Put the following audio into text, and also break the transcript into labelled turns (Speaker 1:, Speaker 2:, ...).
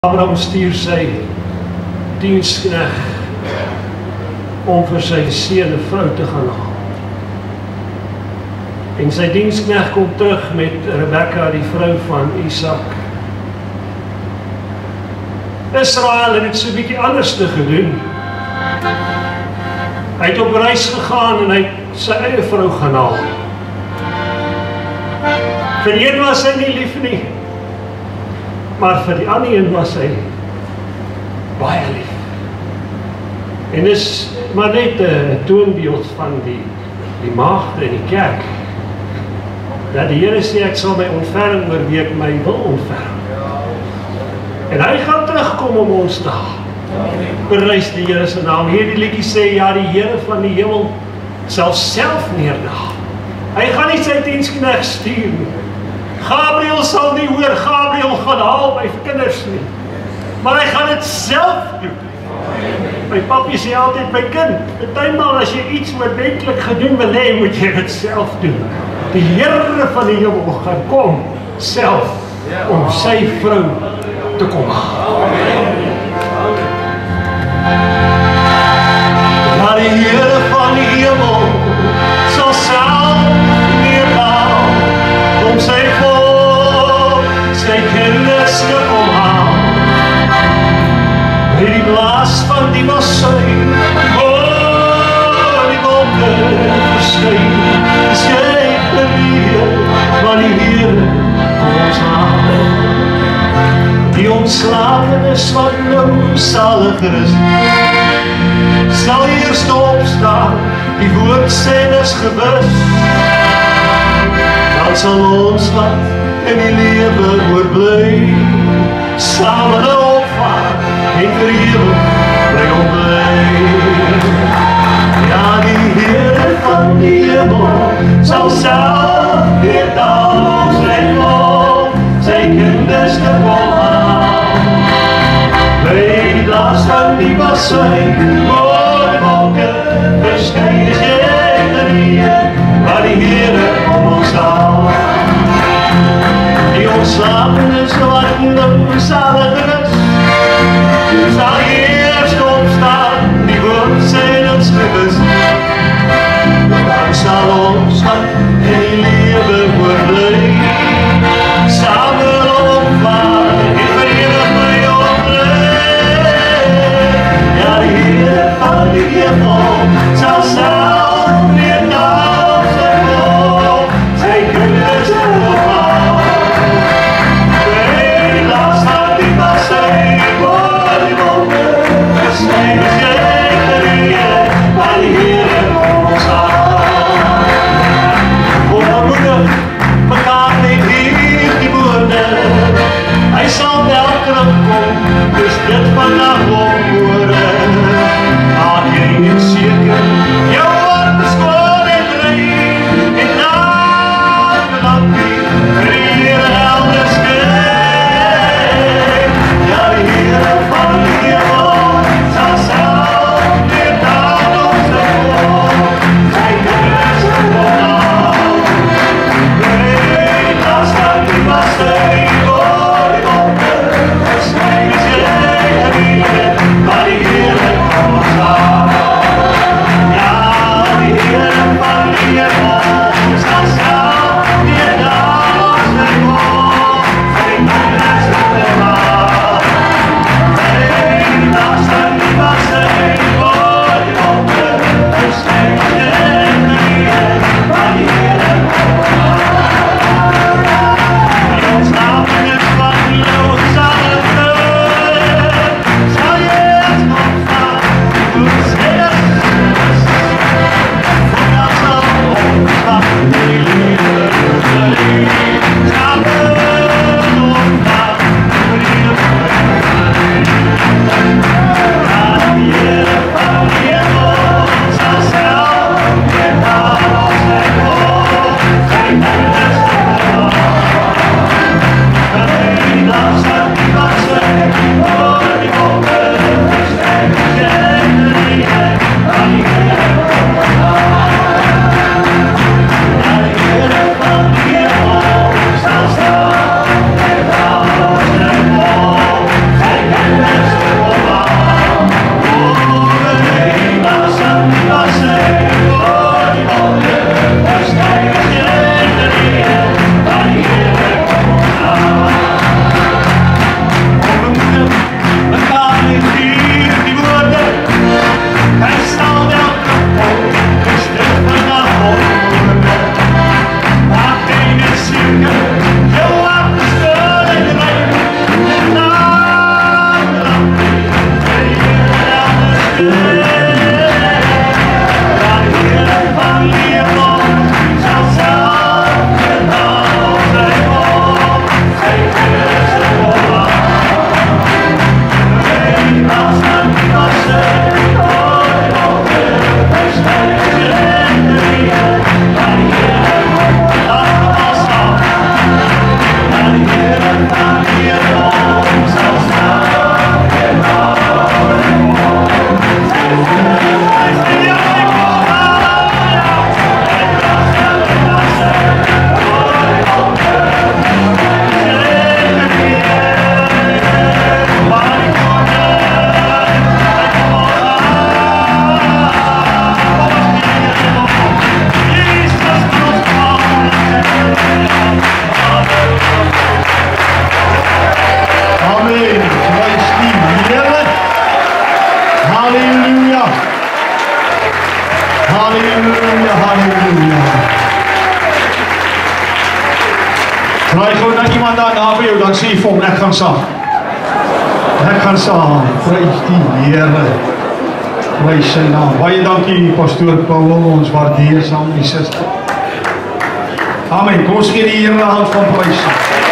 Speaker 1: Abraham stuur sy diensknegt om vir sy seun 'n vrou te gaan haal. En sy diensknegt kom terug met Rebekka, die vrou van Isak. Israel het dit so 'n bietjie anders te gedoen. Hy het op reis gegaan en hy het sy eie vrou gaan haal. Vir die een was hy nie lief nie, maar vir die ander een was hy baie lief. En dis maar net 'n toonbeeld van die maagde in die kerk. Dat die Here sê, ek sal my ontferm oor wie ek my wil ontferm. En hy gaan terugkom om ons te haal. Prys die Here se naam. Hierdie liedjie sê, ja, die Here van die hemel sal self neerdaal. Hy gaan nie sy diensknegt stuur nie. Gabriel sal nie hoor, Gabriel gaan haal my kinders nie. Maar hy gaan dit self doen. My papi sê altyd, my kind, partymal as jy iets oordentlik gedoen wil hê, moet jy dit self doen. Die Here van die hemel gaan kom self om sy vrou te kom haal. Maar die Here van die hemel sal self neerdaal om sy volk, sy kinders te kom haal. By die blaas van die bazuin, die wolke verskyn, is jy gereed, want die Here kom ons haal. Die ontslapenis van nou salig rus, sal eerst opstaan, die woord sê is gewis. Dan sal ons wat in die lewe oorbly, samen opvaar en vir ewig bly ontbly. Ja, die Here van die hemel sal self neerdaal om sy volk, sy kinders te kom haal. By die blaas van die bazuin, die wolke verskyn, is jy gereed, maar die Here kom ons haal. Die ontslapenis wat nou salig rus, sal eerst opstaan, die woord sê ons gewis. Dan sal ons hart in die lewe oorbly, samen opvaar en vir ewig by ontbly. Ja, die Here van die hemel sal self neerdaal sy volk, sy kinders te kom haal. By die blaas van die bazuin, die wolke verskyn, is jy gereed, maar die Here kom ons haal. Onmoedig mekaar net hier die woorde, hy sal wel terugkom, dus dit vandag op môre. Maak jy net seker, jou hart is skoon en rein, en laat die vir die Here helder skyn. Ja, die Here van die hemel sal self neerdaal om sy volk, sy kinders te kom haal. By die blaas van die bazuin, die wolke verskyn, is jy gereed,
Speaker 2: vir jou, dan sê jy vir hom, ek gaan saam. Ek gaan saam, prys die Here. Prys sy naam. Baie dankie, Pastoor Paul, ons waardeer saam die suster. Amen, kom ons gee die Here 'n hand van prys.